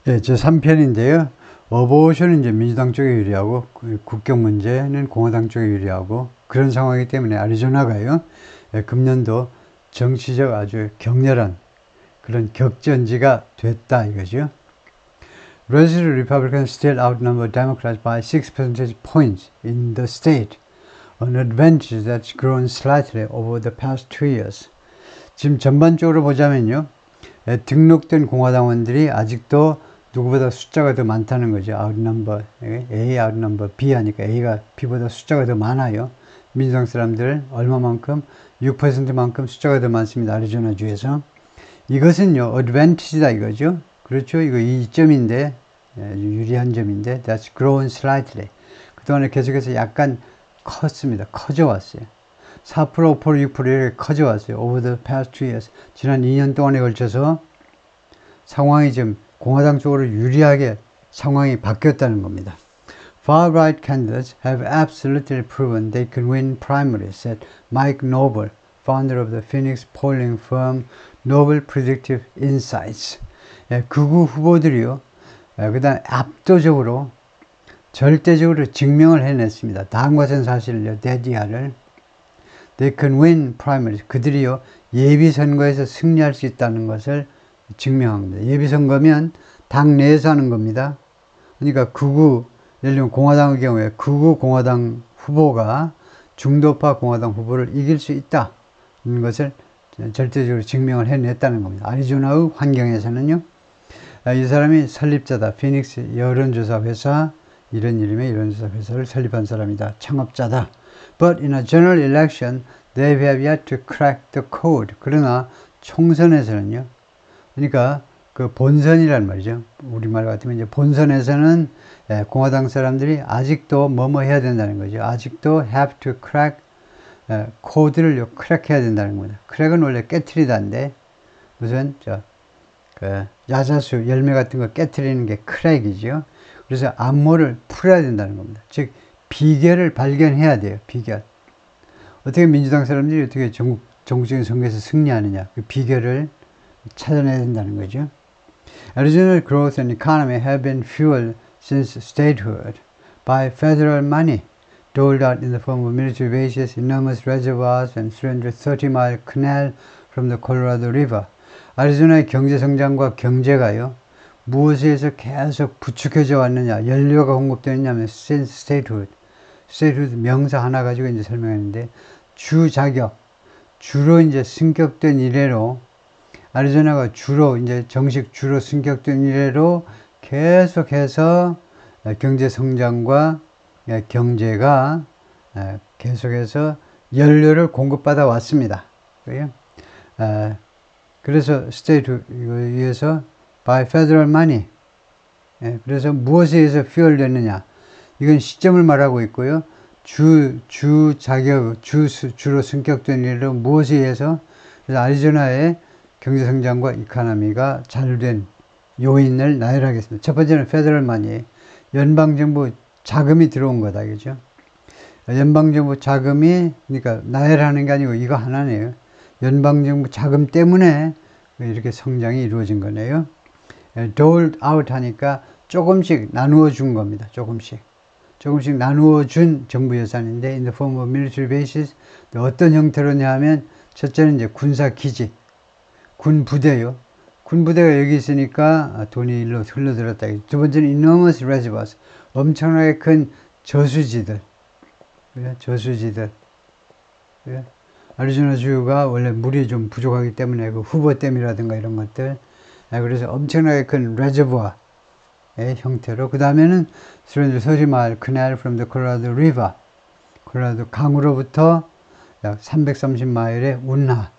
예, 제 3편인데요. 어보션은 이제 민주당 쪽에 유리하고, 국경 문제는 공화당 쪽에 유리하고, 그런 상황이기 때문에 아리조나가요, 예, 금년도 정치적 아주 격렬한 그런 격전지가 됐다 이거죠. Resident Republicans still outnumber Democrats by 6 percentage points in the state, an advantage that's grown slightly over the past 2 years. 지금 전반적으로 보자면요, 예, 등록된 공화당원들이 아직도 누구보다 숫자가 더 많다는 거죠. outnumber, A outnumber B 하니까 A가 B보다 숫자가 더 많아요. 민주당 사람들 얼마만큼? 6%만큼 숫자가 더 많습니다. 아리조나 주에서. 이것은요, advantage다 이거죠. 그렇죠. 이거 이점인데, 유리한 점인데, that's grown slightly. 그동안에 계속해서 약간 컸습니다. 커져왔어요. 4%, 5%, 6% 이렇게 커져왔어요. over the past 2 years. 지난 2년 동안에 걸쳐서 상황이 좀 공화당 쪽으로 유리하게 상황이 바뀌었다는 겁니다. Far-right candidates have absolutely proven they can win primaries, said Mike Noble, founder of the Phoenix polling firm Noble Predictive Insights. 예, 극우 후보들이요, 그 다음 압도적으로 절대적으로 증명을 해냈습니다. 다음과 같은 사실을요, 데디아를. They can win primaries. 그들이요, 예비선거에서 승리할 수 있다는 것을 증명합니다. 예비선거면 당 내에서 하는 겁니다. 그러니까 예를 들면 공화당의 경우에 극우 공화당 후보가 중도파 공화당 후보를 이길 수 있다는 것을 절대적으로 증명을 해냈다는 겁니다. 아리조나의 환경에서는요. 이 사람이 설립자다. 피닉스 여론조사 회사, 이런 이름의 여론조사 회사를 설립한 사람이다. 창업자다. But in a general election, they have yet to crack the code. 그러나 총선에서는요. 그러니까 그 본선이란 말이죠. 우리말 같으면 이제 본선에서는 공화당 사람들이 아직도 뭐뭐 해야 된다는 거죠. 아직도 have to crack 코드를 크랙해야 된다는 겁니다. 크랙은 원래 깨트리다인데 무슨 야자수 열매 같은 거 깨트리는 게 크랙이죠. 그래서 암호를 풀어야 된다는 겁니다. 즉 비결을 발견해야 돼요. 비결. 어떻게 민주당 사람들이 어떻게 전국적인 선거에서 승리하느냐. 그 비결을 찾아내야 된다는 거죠. Regional growth and economy have been fueled since statehood by federal money doled out in the form of military bases, enormous reservoirs, and 330-mile canal from the Colorado River. 아리조나의 경제 성장과 경제가요, 무엇에 의해서 계속 부축해져 왔느냐, 연료가 공급되느냐면 since statehood. statehood 명사 하나 가지고 이제 설명했는데, 주 자격, 주로 이제 승격된 이래로 아리조나가 주로 이제 정식 주로 승격된 이래로 계속해서 경제 성장과 경제가 계속해서 연료를 공급받아 왔습니다. 그래서 스테이트에 의해서 by federal money. 그래서 무엇에 의해서 fuel됐느냐? 이건 시점을 말하고 있고요. 주 자격, 주로 승격된 이래로 무엇에 의해서? 그래서 아리조나의 경제성장과 이코노미가 자유된 요인을 나열하겠습니다. 첫 번째는 페더럴 마니, 연방정부 자금이 들어온 거다, 그죠? 연방정부 자금이, 그러니까 나열하는 게 아니고 이거 하나네요. 연방정부 자금 때문에 이렇게 성장이 이루어진 거네요. doled out 하니까 조금씩 나누어 준 겁니다. 조금씩 나누어 준 정부 예산인데, in the form of military bases, 어떤 형태로냐 하면, 첫째는 이제 군사 기지, 군 부대요. 군 부대가 여기 있으니까 돈이 일로 흘러들었다. 두 번째는 enormous reservoirs, 엄청나게 큰 저수지들. 아리조나 주가 원래 물이 좀 부족하기 때문에 그 후보댐이라든가 이런 것들. 그래서 엄청나게 큰 reservoir의 형태로. 그 다음에는 330mile canal from the Colorado River, 콜로라도 강으로부터 약 330마일의 운하.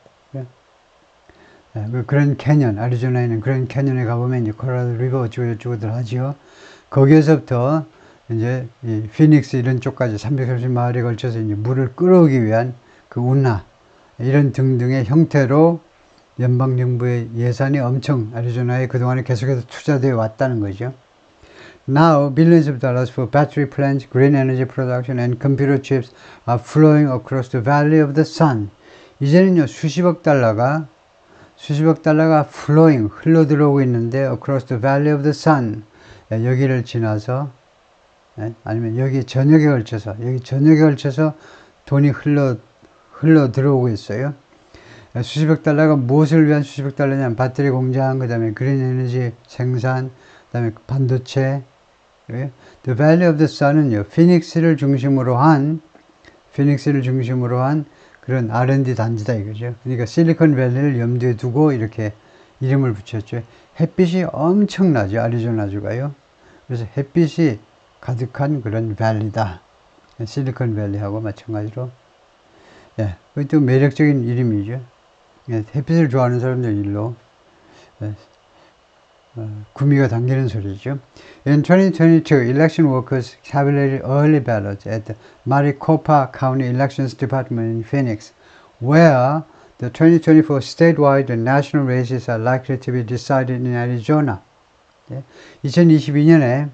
그런 캐년, 아리조나에 있는 그런 캐년에 가보면 이제 콜로라도 리버 어쩌고저쩌고들 하지요. 거기에서부터 이제 이 피닉스 이런 쪽까지 330마일에 걸쳐서 이제 물을 끌어오기 위한 그 운하, 이런 등등의 형태로 연방정부의 예산이 엄청 아리조나에 그동안에 계속해서 투자되어 왔다는 거죠. Now, billions of dollars for battery plants, green energy production, and computer chips are flowing across the Valley of the Sun. 이제는요, 수십억 달러가 수십억 달러가 flowing, 흘러 들어오고 있는데 across the valley of the sun, 여기를 지나서 아니면 여기 전역에 걸쳐서 돈이 흘러 들어오고 있어요. 수십억 달러가 무엇을 위한 수십억 달러냐면 배터리 공장, 그 다음에 그린 에너지 생산, 그 다음에 반도체. The Valley of the Sun은요, 피닉스를 중심으로 한 그런 R&D 단지다 이거죠. 그러니까 실리콘밸리를 염두에 두고 이렇게 이름을 붙였죠. 햇빛이 엄청나죠, 아리조나주가요. 그래서 햇빛이 가득한 그런 밸리다. 실리콘밸리하고 마찬가지로. 예, 그것도 매력적인 이름이죠. 예, 햇빛을 좋아하는 사람들 일로 구미가 당기는 소리죠. In 2022, election workers tabulated early ballots at the Maricopa County Elections Department in Phoenix, where the 2024 statewide and national races are likely to be decided in Arizona. 2022년에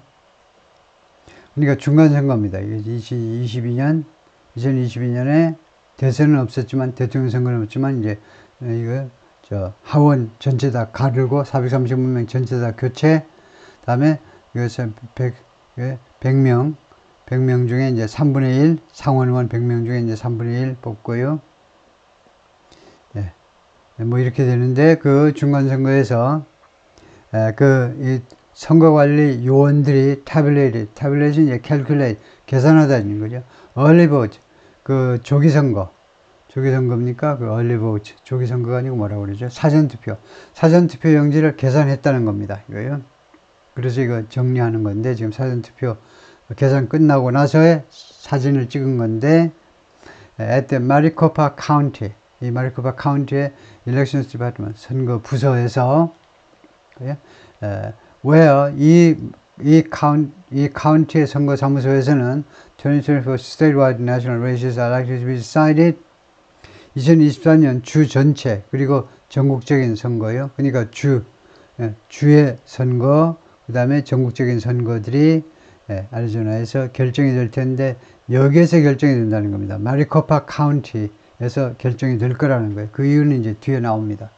그러니까 중간선거입니다. 2022년에 대선은 없었지만 대통령 선거는 없지만 이제 이거 하원 전체 다 가르고 435명 전체 다 교체. 다음에 이것은 100명 중에 이제 3분의 1 상원의원 100명 중에 이제 3분의 1 뽑고요. 예. 뭐 이렇게 되는데 그 중간 선거에서 이 선거관리 요원들이 타블렛이 이제 calculate 계산하다는 거죠. early vote 그 조기선거입니까? 그 early vote. 조기선거가 아니고 뭐라고 그러죠? 사전투표 용지를 계산했다는 겁니다. 이거요. 그래서 이거 정리하는 건데, 지금 사전투표 계산 끝나고 나서의 사진을 찍은 건데, at the Maricopa County, 이 Maricopa County의 Elections Department, 선거 부서에서, where 이 카운티의 선거 사무소에서는 2024 statewide national races are likely to be decided 2024년 주 전체 그리고 전국적인 선거요. 그러니까 주의 선거 그 다음에 전국적인 선거들이 애리조나에서 결정이 될 텐데 여기에서 결정이 된다는 겁니다. 마리코파 카운티에서 결정이 될 거라는 거예요. 그 이유는 이제 뒤에 나옵니다.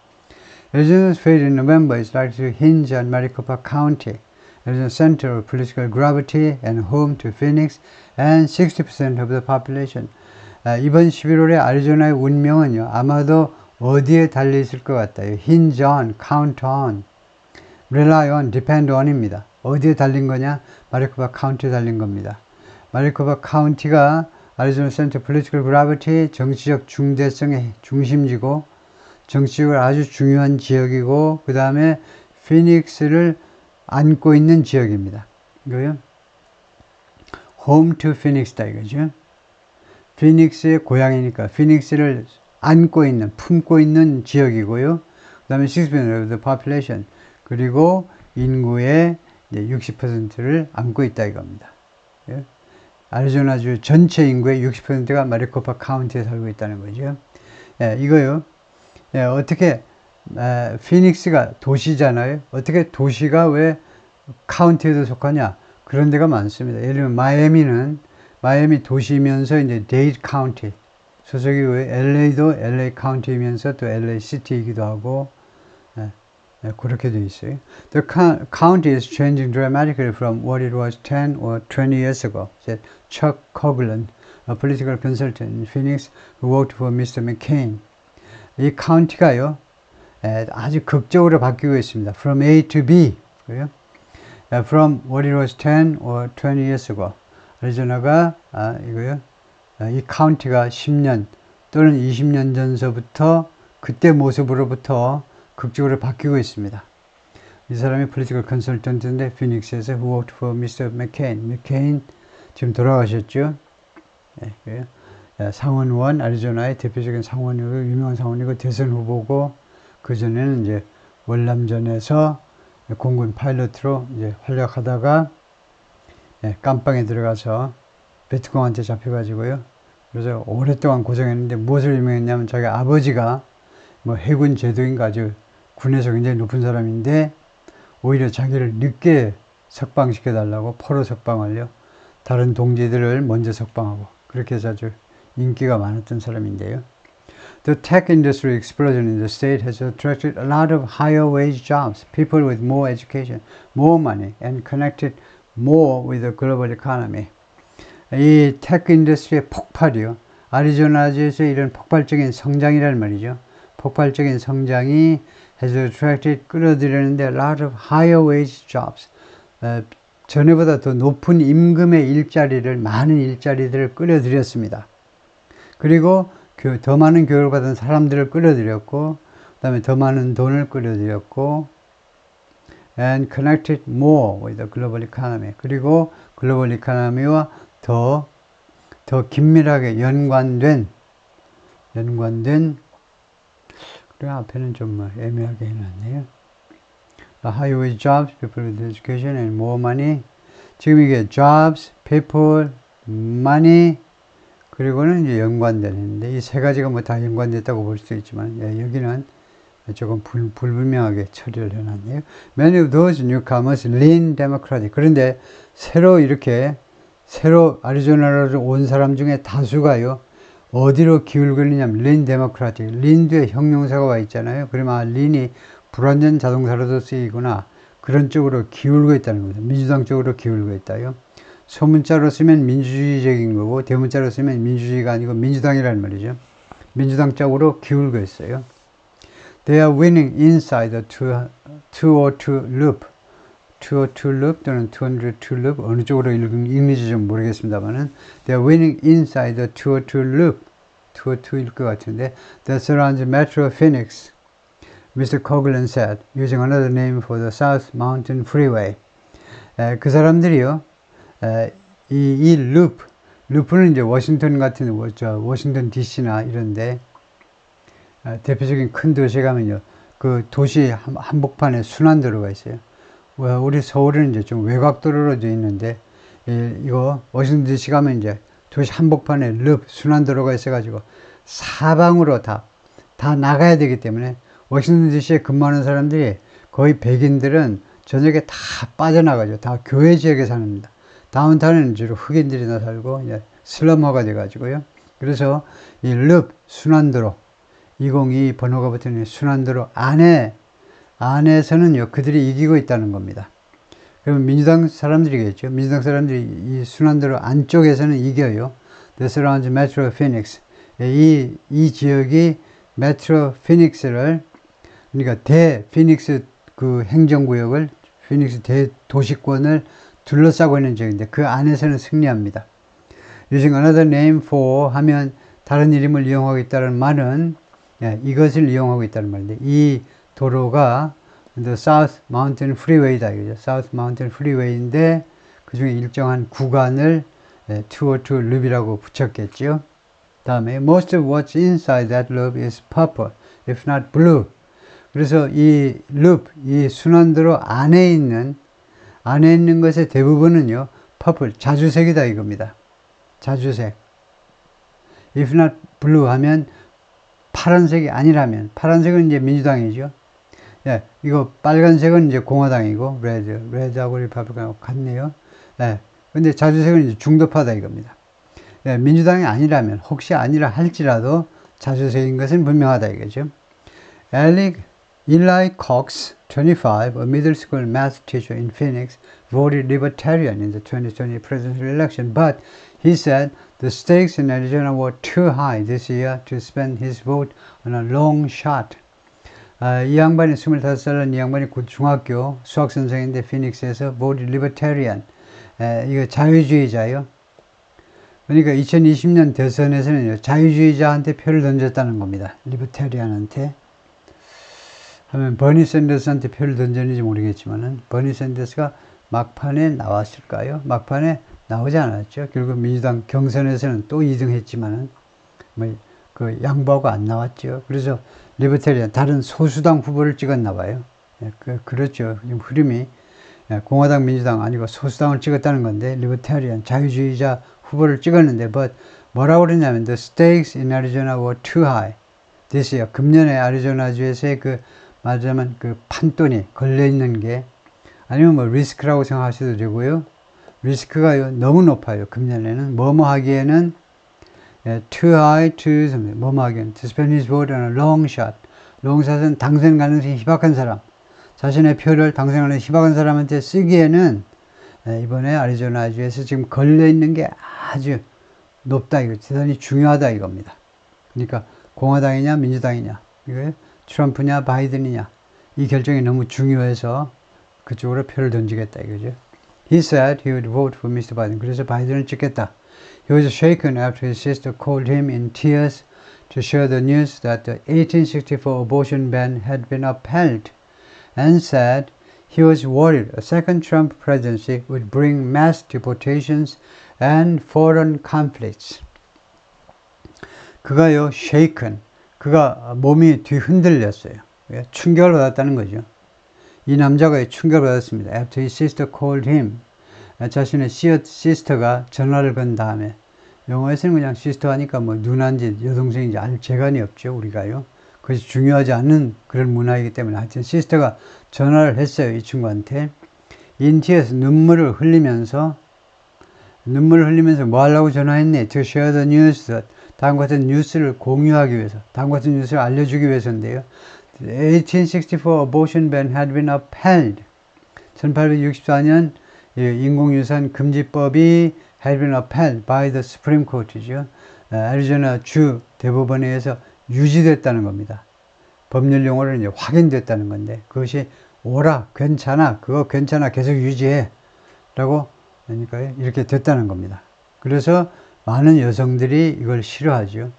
Arizona's fate in November is likely to hinge on Maricopa County, Arizona's center of political gravity and home to Phoenix and 60% of the population. 이번 11월에 아리조나의 운명은요, 아마도 어디에 달려 있을 것 같아요. hinge on, count on, rely on, depend on입니다. 어디에 달린 거냐? 마리코파 카운티에 달린 겁니다. 마리코파 카운티가 아리조나 센터 political gravity, 정치적 중대성의 중심지고, 정치적으로 아주 중요한 지역이고, 그 다음에 피닉스를 안고 있는 지역입니다. 이거요. home to Phoenix다 이거죠. 피닉스의 고향이니까 피닉스를 안고 있는, 품고 있는 지역이고요. 그 다음에 60% of the population. 그리고 인구의 60%를 안고 있다 이겁니다. 예? 아리조나주 전체 인구의 60%가 마리코파 카운티에 살고 있다는 거죠. 예, 이거요. 예, 어떻게 피닉스가 도시잖아요. 어떻게 도시가 왜 카운티에도 속하냐? 그런 데가 많습니다. 예를 들면 마이애미 도시면서 이제 데이드 카운티 소속이 왜 LA도 LA 카운티이면서 또 LA 시티이기도 하고 그렇게 돼 있어요. The county is changing dramatically from what it was 10 or 20 years ago, said Chuck Coughlin, a political consultant in Phoenix who worked for Mr. McCain. 이 카운티가요 아주 극적으로 바뀌고 있습니다. From A to B, 그래요? From what it was 10 or 20 years ago. 아리조나가 이거요. 이 카운티가 10년 또는 20년 전서부터 그때 모습으로부터 극적으로 바뀌고 있습니다. 이 사람이 political consultant인데 피닉스에서 who worked for Mr. McCain. McCain 지금 돌아가셨죠? 네, 상원의원, 아리조나의 대표적인 상원이고 유명한 상원이고 대선 후보고 그 전에는 이제 월남전에서 공군 파일럿으로 이제 활약하다가 깜빵에 들어가서 베트콩한테 잡혀가지고요. 그래서 오랫동안 고생했는데 무엇을 유명했냐면 자기 아버지가 뭐 해군 제도인가 아주 군에서 굉장히 높은 사람인데 오히려 자기를 늦게 석방시켜달라고 포로 석방하려 다른 동지들을 먼저 석방하고 그렇게 해서 아주 인기가 많았던 사람인데요. The tech industry explosion in the state has attracted a lot of higher wage jobs, people with more education, more money, and connected more with the global economy. 이 테크 인더스트리의 폭발이요. 아리조나주에서 이런 폭발적인 성장이라는 말이죠. 폭발적인 성장이 has attracted 끌어들이는데 a lot of higher wage jobs. 전에보다 더 높은 임금의 일자리를, 많은 일자리들을 끌어들였습니다. 그리고 더 많은 교육을 받은 사람들을 끌어들였고, 그 다음에 더 많은 돈을 끌어들였고, and connected more with the global economy. 그리고 글로벌 이코노미와 더 긴밀하게 연관된, 그리고 앞에는 좀 애매하게 해놨네요. High wage jobs, people with education and more money. 지금 이게 jobs, people, money, 그리고는 이제 연관되는데 이 세 가지가 뭐 다 연관됐다고 볼 수도 있지만 여기는 조금 불분명하게 처리를 해놨네요. Many of those newcomers lean democratic. 그런데 새로 아리조나로 온 사람 중에 다수가요. 어디로 기울거리냐면 lean democratic. lean 뒤에 형용사가 와 있잖아요. 그러면 lean이 불완전 자동사로도 쓰이구나. 그런 쪽으로 기울고 있다는 겁니다. 민주당 쪽으로 기울고 있다요. 소문자로 쓰면 민주주의적인 거고 대문자로 쓰면 민주주의가 아니고 민주당이라는 말이죠. 민주당 쪽으로 기울고 있어요. They are winning inside the 202 loop. 202 loop 또는 202 loop 어느 쪽으로 읽는지 좀 모르겠습니다만은 They are winning inside the 202 loop. 202일 것 같은데 that surrounds Metro Phoenix. Mr. Coughlin said, using another name for the South Mountain Freeway. 그 사람들이요. 이 루프는 이제 워싱턴 같은 워싱턴 DC나 이런데 대표적인 큰 도시에 가면요 그 도시 한복판에 순환도로가 있어요. 우리 서울은 이제 좀 외곽도로로 되어 있는데 이거 워싱턴 DC 가면 이제 도시 한복판에 순환도로가 있어가지고 사방으로 다 나가야 되기 때문에 워싱턴 DC에 근무하는 사람들이 거의 백인들은 저녁에 다 빠져나가죠. 다 교외 지역에 삽니다. 다운타운은 주로 흑인들이나 살고 이제 슬럼화가 돼가지고요. 그래서 이 순환도로 202 번호가 붙은 순환도로 안에서는요 그들이 이기고 있다는 겁니다. 그러면 민주당 사람들이겠죠. 민주당 사람들이 이 순환도로 안쪽에서는 이겨요. The surrounds Metro Phoenix. 이 지역이 메트로 피닉스를 그러니까 피닉스 그 행정구역을 피닉스 대도시권을 둘러싸고 있는 지역인데 그 안에서는 승리합니다. Using another name for 하면 다른 이름을 이용하고 있다는 말은 이것을 이용하고 있다는 말인데 이 도로가 The South Mountain Freeway다 이거죠. South Mountain Freeway인데 그 중에 일정한 구간을 202 loop이라고 붙였겠죠. 다음에 Most of what's inside that loop is purple, if not blue. 그래서 이 이 순환도로 안에 있는 것의 대부분은요, purple, 자주색이다 이겁니다. 자주색. If not blue 하면 파란색이 아니라면, 파란색은 이제 민주당이죠. 이거 빨간색은 이제 공화당이고, red하고 리퍼블릭하고 같네요. 근데 자주색은 이제 중도파다 이겁니다. 민주당이 아니라면, 혹시 아니라 할지라도 자주색인 것은 분명하다 이거죠. Eli Cox, 25, a middle school math teacher in Phoenix, voted Libertarian in the 2020 presidential election, but he said the stakes in Arizona were too high this year to spend his vote on a long shot. 이 양반이 25살은 이 양반이 곧 중학교 수학선생인데 피닉스에서 voted Libertarian. 이거 자유주의자요. 그러니까 2020년 대선에서는 자유주의자한테 표를 던졌다는 겁니다. 리버테리안한테. 하면 버니 샌더스한테 표를 던졌는지 모르겠지만은 버니 샌더스가 막판에 나왔을까요? 막판에 나오지 않았죠. 결국 민주당 경선에서는 또 2등 했지만은 그 양보하고 안 나왔죠. 그래서 리버테리안 다른 소수당 후보를 찍었나 봐요. 그렇죠. 지금 흐름이 공화당 민주당 아니고 소수당을 찍었다는 건데 리버테리안 자유주의자 후보를 찍었는데 뭐라고 그러냐면 the stakes in Arizona were too high this year. 금년에 아리조나주에서의 말하자면 그 판돈이 걸려있는 게 아니면 리스크라고 생각하셔도 되고요. 리스크가 너무 높아요. 금년에는 뭐뭐 하기에는 too high to 뭐뭐하긴 to spend his vote on a long shot. long shot은 당선 가능성이 희박한 사람. 자신의 표를 당선하는 희박한 사람한테 쓰기에는 이번에 아리조나주에서 지금 걸려있는 게 아주 높다. 이거 대단히 중요하다 이겁니다. 그러니까 공화당이냐 민주당이냐 이거 트럼프냐 바이든이냐 이 결정이 너무 중요해서 그쪽으로 표를 던지겠다 이거죠. He said he would vote for Mr. Biden. 그래서 바이든을 찍겠다. He was shaken after his sister called him in tears to share the news that the 1864 abortion ban had been upheld and said he was worried a second Trump presidency would bring mass deportations and foreign conflicts. 그가요, shaken. 그가 몸이 뒤흔들렸어요. 충격을 받았다는 거죠. 이 남자가 충격을 받았습니다. After his sister called him. 자신의 시스터가 전화를 건 다음에. 영어에서는 그냥 시스터 하니까 뭐 누나인지 여동생인지 알 재간이 없죠, 우리가요. 그것이 중요하지 않은 그런 문화이기 때문에 하여튼 시스터가 전화를 했어요, 이 친구한테. In tears, 눈물을 흘리면서 뭐 하려고 전화했니? To share the news. 다음과 같은 뉴스를 공유하기 위해서, 다음과 같은 뉴스를 알려주기 위해서인데요. The 1864 abortion ban had been upheld. 1864년 인공유산 금지법이 had been upheld by the Supreme Court죠. 애리조나 주 대법원에 의해서 유지됐다는 겁니다. 법률 용어로 이제 확인됐다는 건데 그것이 오라, 괜찮아, 그거 괜찮아, 계속 유지해 라고 그러니까 이렇게 됐다는 겁니다. 그래서 많은 여성들이 이걸 싫어하죠.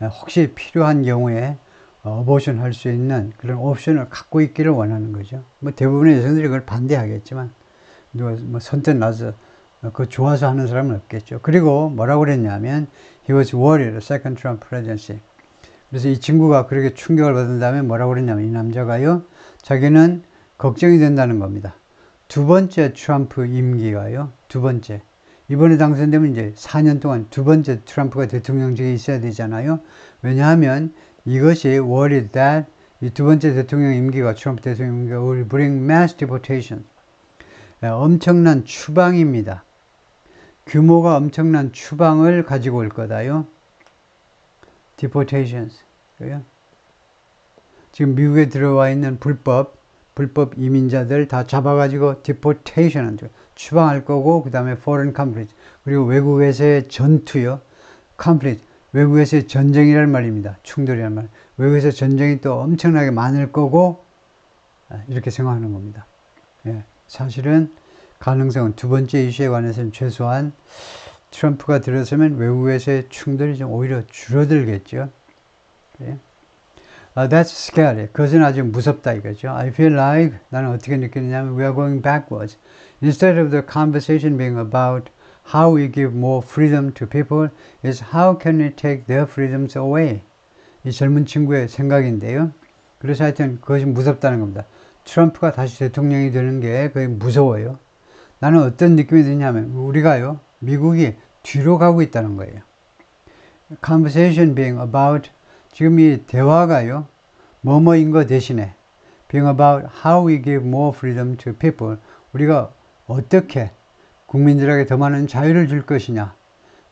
혹시 필요한 경우에 어보션 할 수 있는 그런 옵션을 갖고 있기를 원하는 거죠. 뭐 대부분의 여성들이 그걸 반대하겠지만 누가 뭐 선뜻 나서 그거 좋아서 하는 사람은 없겠죠. 그리고 뭐라고 그랬냐면 he was worried, second Trump presidency. 그래서 이 친구가 그렇게 충격을 받은 다음에 뭐라고 그랬냐면 이 남자가요, 자기는 걱정이 된다는 겁니다. 두 번째 트럼프 임기가요, 두 번째. 이번에 당선되면 이제 4년 동안 두 번째 트럼프가 대통령직에 있어야 되잖아요. 왜냐하면 이것이 worried that 이 두 번째 대통령 임기가 트럼프 대통령 임기가 will bring mass deportation. 엄청난 추방입니다. 규모가 엄청난 추방을 가지고 올 거다요. deportations. 지금 미국에 들어와 있는 불법 이민자들 다 잡아가지고 deportation, 추방할 거고, 그 다음에 foreign conflict, 그리고 외국에서의 전투요. conflict, 외국에서의 전쟁이란 말입니다. 충돌이란 말. 외국에서 전쟁이 또 엄청나게 많을 거고, 이렇게 생각하는 겁니다. 사실은 가능성은 두 번째 이슈에 관해서는 최소한 트럼프가 들어서면 외국에서의 충돌이 좀 오히려 줄어들겠죠. That's scary. 그것은 아주 무섭다 이거죠. I feel like, 나는 어떻게 느끼느냐면 we are going backwards. Instead of the conversation being about how we give more freedom to people, is how can we take their freedoms away? 이 젊은 친구의 생각인데요. 그래서 하여튼 그것이 무섭다는 겁니다. 트럼프가 다시 대통령이 되는 게 거의 무서워요. 나는 어떤 느낌이 드냐면 우리가요, 미국이 뒤로 가고 있다는 거예요. Conversation being about, 지금 이 대화가요, 뭐뭐인 거 대신에 being about how we give more freedom to people, 우리가 어떻게 국민들에게 더 많은 자유를 줄 것이냐,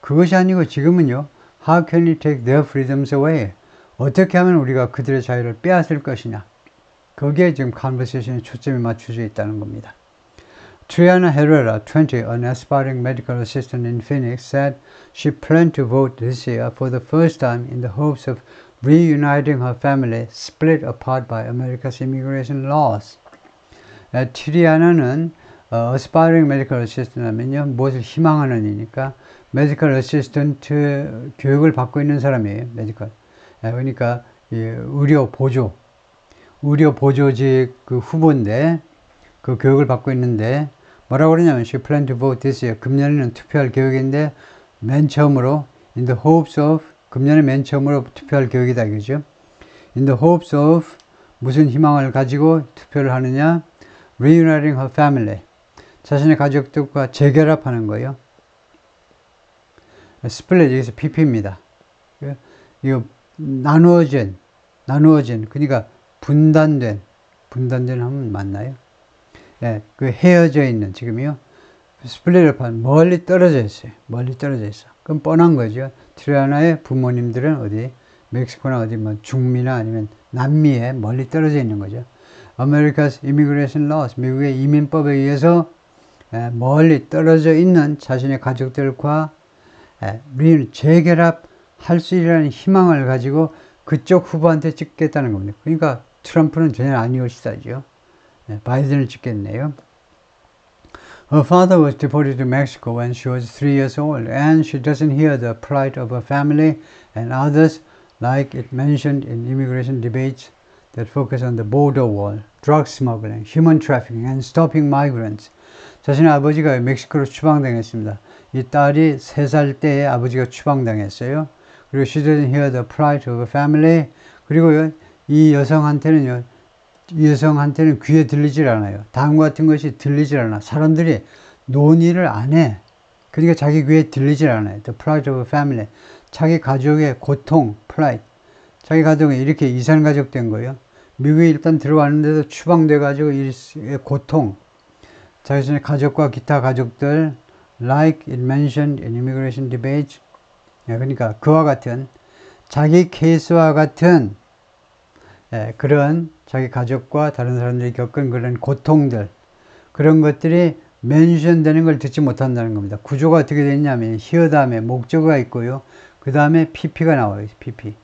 그것이 아니고 지금은요, how can we take their freedoms away, 어떻게 하면 우리가 그들의 자유를 빼앗을 것이냐, 거기에 지금 conversation에 초점이 맞춰져 있다는 겁니다. Triana Herrera, 20, an aspiring medical assistant in Phoenix, said she planned to vote this year for the first time in the hopes of reuniting her family split apart by America's immigration laws. 트리아나는 aspiring medical assistant 하면요, 무엇을 희망하는 이니까 medical assistant 교육을 받고 있는 사람이에요. medical. 그러니까 의료 보조직 그 후보인데 그 교육을 받고 있는데 뭐라고 그러냐면 she planned to vote this year. 금년에는 투표할 계획인데 맨 처음으로 in the hopes of, 금년에 맨 처음으로 투표할 계획이다 이거죠. in the hopes of, 무슨 희망을 가지고 투표를 하느냐, reuniting her family, 자신의 가족들과 재결합하는 거예요. split, 여기서 PP입니다. 이거 나누어진, 그러니까 분단된 하면 맞나요? 그 헤어져 있는, 지금이요. 스플릿을 판 멀리 떨어져 있어요. 멀리 떨어져 있어. 그건 뻔한 거죠. 트리아나의 부모님들은 어디 멕시코나 어디 뭐 중미나 아니면 남미에 멀리 떨어져 있는 거죠. America's immigration laws, 미국의 이민법에 의해서 멀리 떨어져 있는 자신의 가족들과 재결합할 수 있는 희망을 가지고 그쪽 후보한테 찍겠다는 겁니다. 그러니까 트럼프는 전혀 아니오시다죠. 바이든을 찍겠네요. Her father was deported to Mexico when she was 3 years old, and she doesn't hear the plight of her family and others, like it mentioned in immigration debates that focus on the border wall, drug smuggling, human trafficking, and stopping migrants. 자신의 아버지가 멕시코로 추방당했습니다. 이 딸이 3살 때에 아버지가 추방당했어요. 그리고 she doesn't hear the plight of her family. 그리고요, 이 여성한테는 귀에 들리질 않아요. 다음 같은 것이 들리질 않아. 사람들이 논의를 안 해. 그러니까 자기 귀에 들리질 않아요. The plight of her family. 자기 가족의 고통, plight. 자기 가족이 이렇게 이산가족 된 거예요. 미국에 일단 들어왔는데도 추방돼가지고 고통. 자신의 가족과 기타 가족들, like it mentioned in immigration debates. 그러니까 그와 같은, 자기 케이스와 같은 그런 자기 가족과 다른 사람들이 겪은 그런 고통들, 그런 것들이 멘션 되는 걸 듣지 못한다는 겁니다. 구조가 어떻게 되어 있냐면 here 다음에 목적어가 있고요. 그 다음에 pp가 나와요. pp.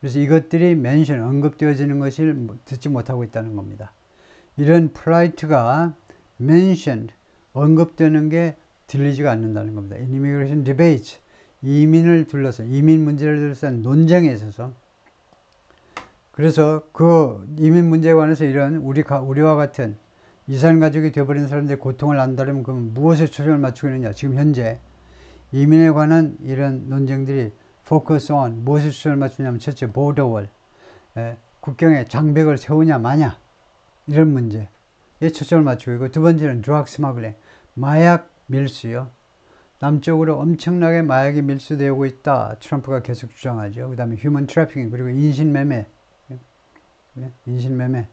그래서 이것들이 멘션, 언급되어지는 것을 듣지 못하고 있다는 겁니다. 이런 플라이트가 mentioned, 언급되는 게 들리지가 않는다는 겁니다. In immigration debates, 이민을 둘러서, 이민 문제를 둘러싼 논쟁에 있어서, 그래서 그 이민 문제에 관해서 이런 우리와 같은 이산 가족이 되어버린 사람들의 고통을 안다면 그럼 무엇에 초점을 맞추고 있느냐. 지금 현재 이민에 관한 이런 논쟁들이 focus on, 무엇에 초점을 맞추냐면 첫째 border wall, 국경에 장벽을 세우냐 마냐, 이런 문제에 초점을 맞추고 있고, 두 번째는 drug smuggling, 마약 밀수요. 남쪽으로 엄청나게 마약이 밀수되고 있다. 트럼프가 계속 주장하죠. 그 다음에 human trafficking, 그리고 인신매매. 인신매매.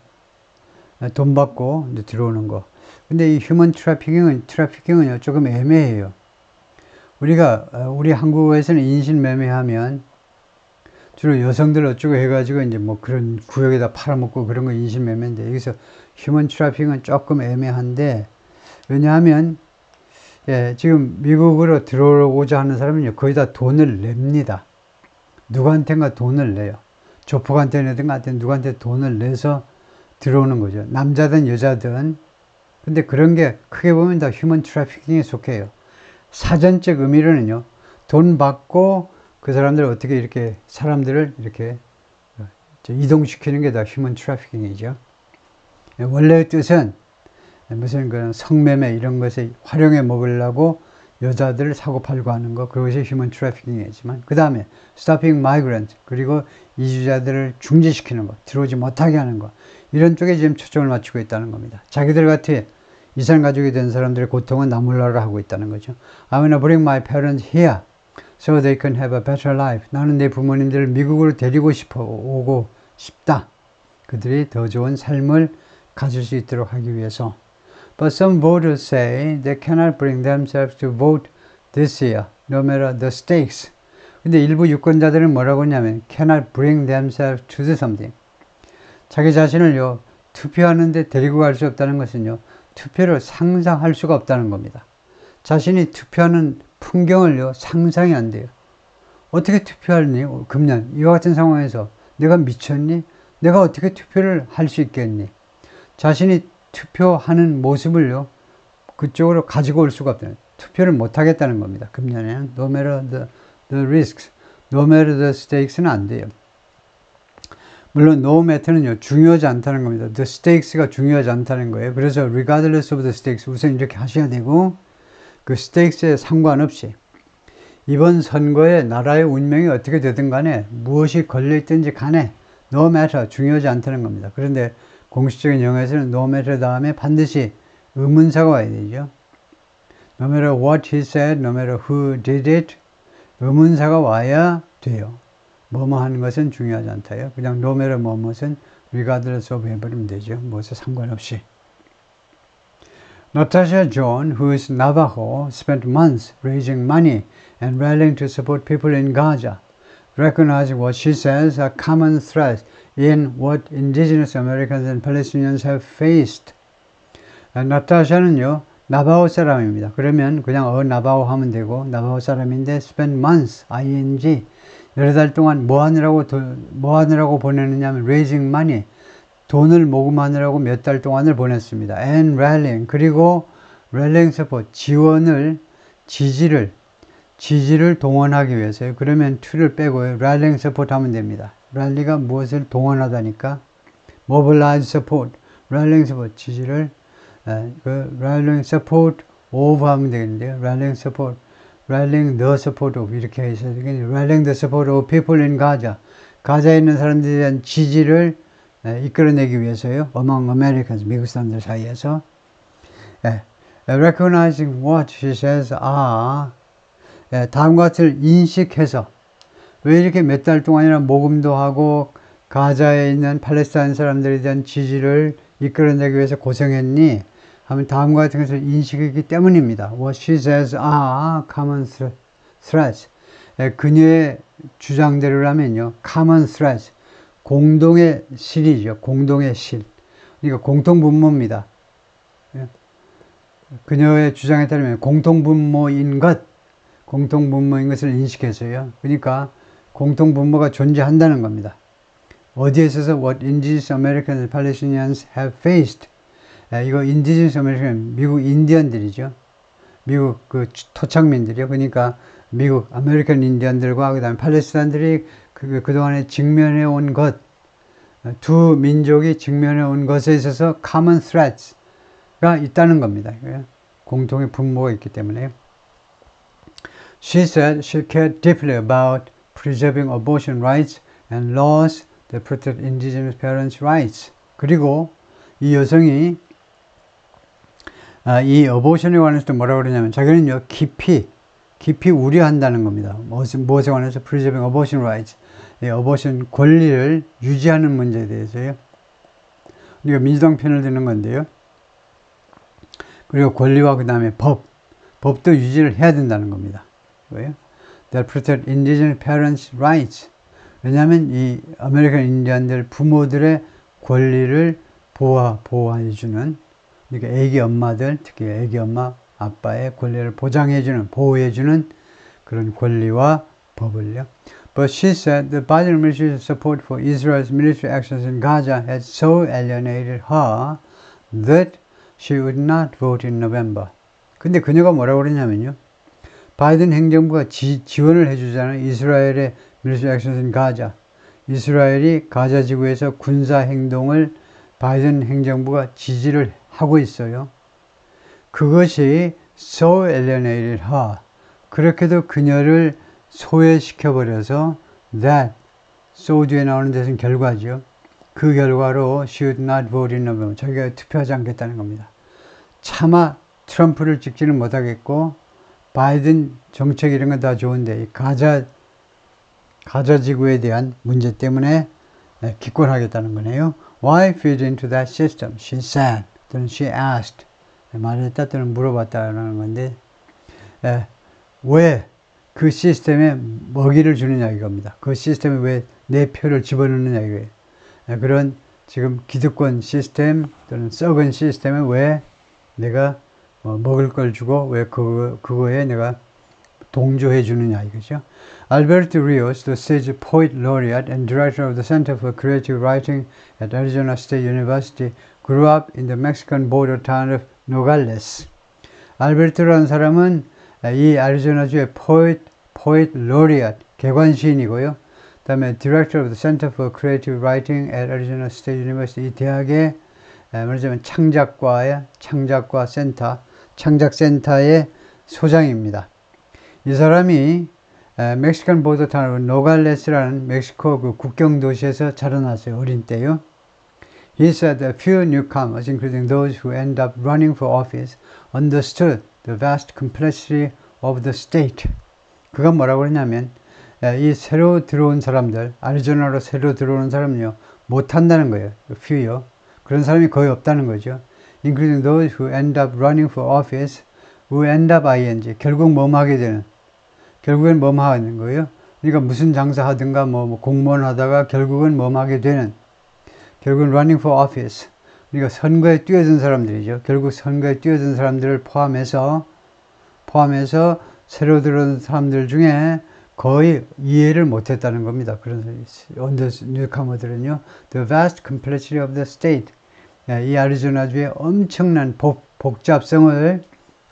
돈 받고 이제 들어오는 거. 근데 이 human trafficking은 조금 애매해요. 우리 한국에서는 인신매매하면 주로 여성들 어쩌고 해가지고 이제 뭐 그런 구역에다 팔아먹고 그런 거 인신매매인데, 여기서 human trafficking은 조금 애매한데, 왜냐하면 지금 미국으로 들어오고자 하는 사람은요, 거의 다 돈을 냅니다. 누구한테인가 돈을 내요. 조폭한테든가 누구한테 돈을 내서 들어오는 거죠. 남자든 여자든. 근데 그런 게 크게 보면 다 휴먼 트래피킹에 속해요. 사전적 의미로는요, 돈 받고 그 사람들을 어떻게 이렇게 사람들을 이렇게 이동시키는 게 다 휴먼 트래피킹이죠. 원래의 뜻은 무슨 그런 성매매 이런 것에 활용해 먹으려고 여자들을 사고 팔고 하는 거, 그것이 휴먼 트래피킹이지만, 그 다음에 stopping migrants, 그리고 이주자들을 중지시키는 거, 들어오지 못하게 하는 거, 이런 쪽에 지금 초점을 맞추고 있다는 겁니다. 자기들 같이 이산 가족이 된 사람들의 고통은 나몰라라 하고 있다는 거죠. I wanna bring my parents here so they can have a better life. 나는 내 부모님들을 미국으로 데리고 오고 싶다. 그들이 더 좋은 삶을 가질 수 있도록 하기 위해서. But some voters say they cannot bring themselves to vote this year, no matter the stakes. 근데 일부 유권자들은 뭐라고 하냐면 cannot bring themselves to do something. 자기 자신을요, 투표하는데 데리고 갈 수 없다는 것은요, 투표를 상상할 수가 없다는 겁니다. 자신이 투표하는 풍경을요, 상상이 안 돼요. 어떻게 투표하니? 금년 이와 같은 상황에서 내가 미쳤니? 내가 어떻게 투표를 할 수 있겠니? 자신이 투표하는 모습을요, 그쪽으로 가지고 올 수가 없다는, 투표를 못 하겠다는 겁니다. 금년에는 no matter the risks, no matter the stakes는 안 돼요. 물론 no matter는요, 중요하지 않다는 겁니다. the stakes가 중요하지 않다는 거예요. 그래서 regardless of the stakes, 우선 이렇게 하셔야 되고, 그 stakes에 상관없이 이번 선거에 나라의 운명이 어떻게 되든 간에 무엇이 걸려있든지 간에 no matter, 중요하지 않다는 겁니다. 그런데 공식적인 영어에서는 no matter 다음에 반드시 의문사가 와야 되죠. No matter what he said, no matter who did it, 의문사가 와야 돼요. 뭐뭐 하는 것은 중요하지 않다요. 그냥 no matter 뭐뭐는 regardless of 해버리면 되죠. 무엇에 상관없이. Natasha John, who is Navajo, spent months raising money and rallying to support people in Gaza, recognizing what she says are common threats in what indigenous Americans and Palestinians have faced. 나타샤는요, 나바오 사람입니다. 그러면 그냥 나바오 하면 되고, 나바오 사람인데 spend months, ing, 여러 달 동안 뭐 하느라고 보내느냐면 raising money, 돈을 모금하느라고 몇 달 동안을 보냈습니다. And rallying, 그리고 rallying support, 지지를 동원하기 위해서요. 그러면 to를 빼고요. rallying support 하면 됩니다. 랠리가 무엇을 동원하다니까 mobilize support, rallying support, 지지를 rallying support of 하면 되겠는데요. rallying support, rallying the support of 이렇게 해서 rallying the support of people in Gaza, 가자에 있는 사람들에 대한 지지를 이끌어내기 위해서요. among Americans, 미국 사람들 사이에서 recognizing what she says are 다음과 같을 인식해서 왜 이렇게 몇 달 동안이나 모금도 하고 가자에 있는 팔레스타인 사람들에 대한 지지를 이끌어내기 위해서 고생했니? 하면 다음과 같은 것을 인식했기 때문입니다. What she says are common threats. 그녀의 주장대로라면요. common threats. 공동의 실이죠. 공동의 실. 그러니까 공통분모입니다. 그녀의 주장에 따르면 공통분모인 것을 인식해서요. 그러니까 공통분모가 존재한다는 겁니다. 어디에 있어서 what indigenous Americans and Palestinians have faced. 이거 indigenous American, 미국 인디언들이죠. 미국 그 토착민들이요. 그러니까 미국 아메리칸 인디언들과 그다음에 팔레스타인들이 그동안에 직면해 온 것, 두 민족이 직면해 온 것에 있어서 common threats가 있다는 겁니다. 공통의 분모가 있기 때문에. She said she cared deeply about preserving abortion rights and laws that protect indigenous parents' rights. 그리고 이 여성이 이 어보션에 관해서 뭐라고 그러냐면 자기는요 깊이 우려한다는 겁니다. 무엇에 관해서 preserving abortion rights, 어보션 권리를 유지하는 문제에 대해서요. 우리가 민주당 편을 드는 건데요. 그리고 권리와 그 다음에 법도 유지를 해야 된다는 겁니다. 왜요? That protect indigenous parents' rights. 왜냐하면 이 아메리칸 인디언들 부모들의 권리를 보호해주는, 그러니까 애기 엄마들, 특히 애기 엄마 아빠의 권리를 보장해주는, 보호해주는 그런 권리와 법을요. But she said the Biden administration's support for Israel's military actions in Gaza had so alienated her that she would not vote in November. 근데 그녀가 뭐라고 그러냐면요. 바이든 행정부가 지원을 해주잖아요. 이스라엘의 military actions in Gaza. 이스라엘이 가자 지구에서 군사 행동을 바이든 행정부가 지지를 하고 있어요. 그것이 so alienated her. 그렇게도 그녀를 소외시켜버려서 that, so 뒤에 나오는 데서는 결과죠. 그 결과로 she would not vote in November. 자기가 투표하지 않겠다는 겁니다. 차마 트럼프를 찍지는 못하겠고 바이든 정책 이런 건 다 좋은데 가자 지구에 대한 문제 때문에 기권하겠다는 거네요. Why fit into that system? She said. 또는 she asked. 말했다 또는 물어봤다라는 건데 왜 그 시스템에 먹이를 주느냐 이겁니다. 그 시스템에 왜 내 표를 집어넣느냐 이거예요. 그런 지금 기득권 시스템 또는 썩은 시스템에 왜 내가 먹을 걸 주고 왜 그거에 내가 동조해 주느냐 이거죠. Alberto Rios, the sage poet laureate and director of the Center for Creative Writing at Arizona State University, grew up in the Mexican border town of Nogales. 알베르토라는 사람은 이 애리조나주의 poet laureate, 개관시인이고요. 그 다음에 director of the Center for Creative Writing at Arizona State University, 이 대학의 말하자면 창작과 센터, 창작센터의 소장입니다. 이 사람이 멕시칸 보더 타운 노갈레스라는 멕시코 그 국경 도시에서 자라났어요. 어린 때요. He said that few newcomers, including those who end up running for office, understood the vast complexity of the state. 그가 뭐라고 그러냐면 이 새로 들어온 사람들, 아리조나로 새로 들어오는 사람은요 못한다는 거예요. few요. 그런 사람이 거의 없다는 거죠. including those who end up running for office, who end up ing, 결국 뭐뭐 하게 되는, 결국엔 뭐뭐 하는 거예요. 그러니까 무슨 장사 하든가 뭐 공무원 하다가 결국은 뭐뭐 하게 되는, 결국은 running for office, 그러니까 선거에 뛰어든 사람들이죠. 결국 선거에 뛰어든 사람들을 포함해서 새로 들어온 사람들 중에 거의 이해를 못했다는 겁니다. 그런 언더 뉴카머들은요. The vast complexity of the state. 이 애리조나주의 엄청난 복잡성을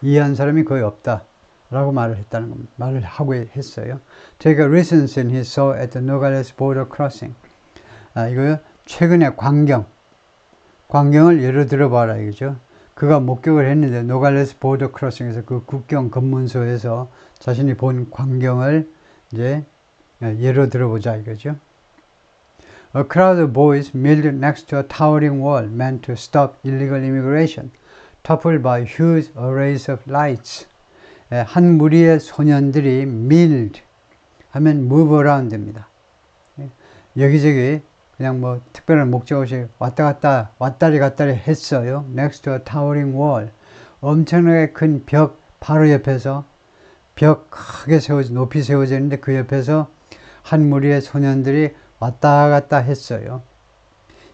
이해한 사람이 거의 없다. 라고 말을 했다는 겁니다. 말을 하고 했어요. Take a recent scene he saw at the Nogales border crossing. 이거요. 최근에 광경을 예로 들어봐라 이거죠. 그가 목격을 했는데 노갈레스 보더 크로싱에서 그 국경 검문소에서 자신이 본 광경을 이제 예로 들어보자 이거죠. A crowd of boys milled next to a towering wall meant to stop illegal immigration, toppled by huge arrays of lights. 한 무리의 소년들이 milled 하면 move around입니다. 여기저기 그냥 뭐 특별한 목적 없이 왔다리 갔다리 했어요. Next to a towering wall. 엄청나게 큰 벽 바로 옆에서 벽 크게 높이 세워져 있는데 그 옆에서 한 무리의 소년들이 왔다 갔다 했어요.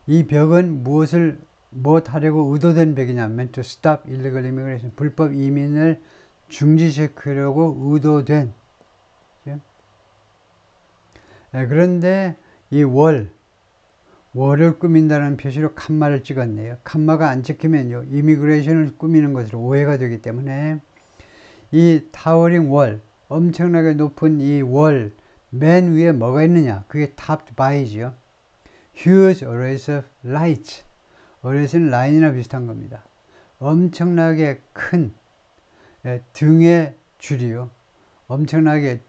이 벽은 무엇 하려고 의도된 벽이냐? meant to stop illegal immigration. 불법 이민을 중지시키려고 의도된. 그런데 이 월을 꾸민다는 표시로 칸마를 찍었네요. 칸마가 안 찍히면요, 이미그레이션을 꾸미는 것으로 오해가 되기 때문에 이 타워링 월, 엄청나게 높은 이 월 맨 위에 뭐가 있느냐? 그게 topped by죠. Huge arrays of lights. arrays는 라인이나 비슷한 겁니다. 엄청나게 큰 등의 줄이요. 엄청나게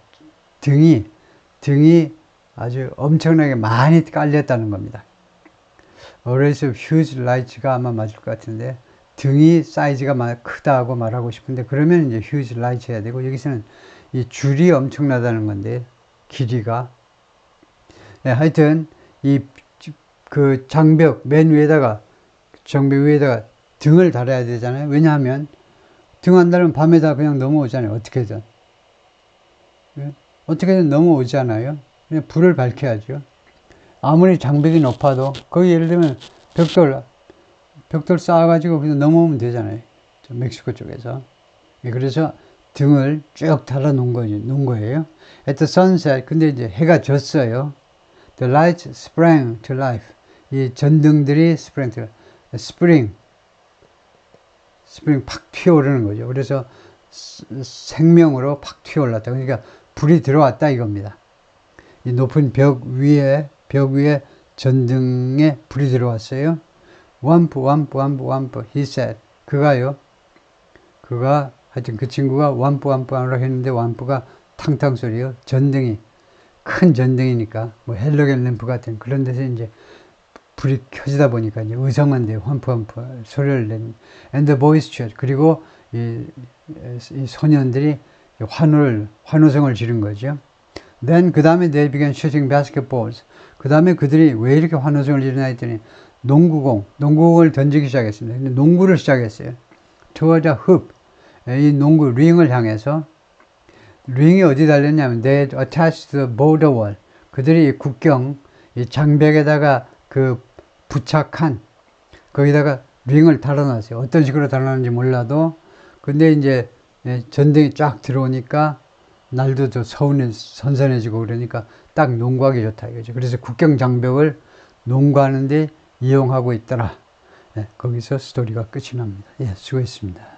등이 아주 엄청나게 많이 깔렸다는 겁니다. arrays of huge lights가 아마 맞을 것 같은데 등이 사이즈가 크다고 말하고 싶은데 그러면 이제 huge light 해야 되고 여기서는 이 줄이 엄청나다는 건데 길이가 하여튼 그 장벽 맨 위에다가 등을 달아야 되잖아요. 왜냐하면 등 안 달면 밤에다 그냥 넘어오잖아요. 어떻게든 넘어오잖아요. 그냥 불을 밝혀야죠. 아무리 장벽이 높아도 거기 예를 들면 벽돌 쌓아가지고 그냥 넘어오면 되잖아요. 멕시코 쪽에서. 그래서 등을 쭉 달아 놓은 거예요. At the sunset, 근데 이제 해가 졌어요. The lights sprang to life. 이 전등들이 sprang to life. 스프링 팍 튀어오르는 거죠. 그래서 생명으로 팍 튀어올랐다. 그러니까 불이 들어왔다 이겁니다. 이 높은 벽 위에 전등에 불이 들어왔어요. Wamp, he said. 하여튼 그 친구가 wamp 했는데 wamp가 탕탕 소리요. 전등이, 큰 전등이니까, 뭐 헬로겐 램프 같은 그런 데서 이제 불이 켜지다 보니까 이제 의성한데 wamp 소리를 낸. And the boys cheered. 그리고 이 소년들이 환호성을 지른 거죠. Then 그 다음에 they began shooting basketballs. 그 다음에 그들이 왜 이렇게 환호성을 지르나 했더니 농구공을 던지기 시작했습니다. 근데 농구를 시작했어요. Toward a hoop. 이 농구 링을 향해서. 링이 어디 달렸냐면 they attached to the border wall. 그들이 국경 이 장벽에다가 그 부착한 거기다가 링을 달아놨어요. 어떤 식으로 달아놨는지 몰라도 근데 이제 전등이 쫙 들어오니까 날도 더 선선해지고 그러니까 딱 농구하기 좋다 이거죠. 그래서 국경 장벽을 농구하는데 이용하고 있더라. 거기서 스토리가 끝이 납니다. 수고했습니다.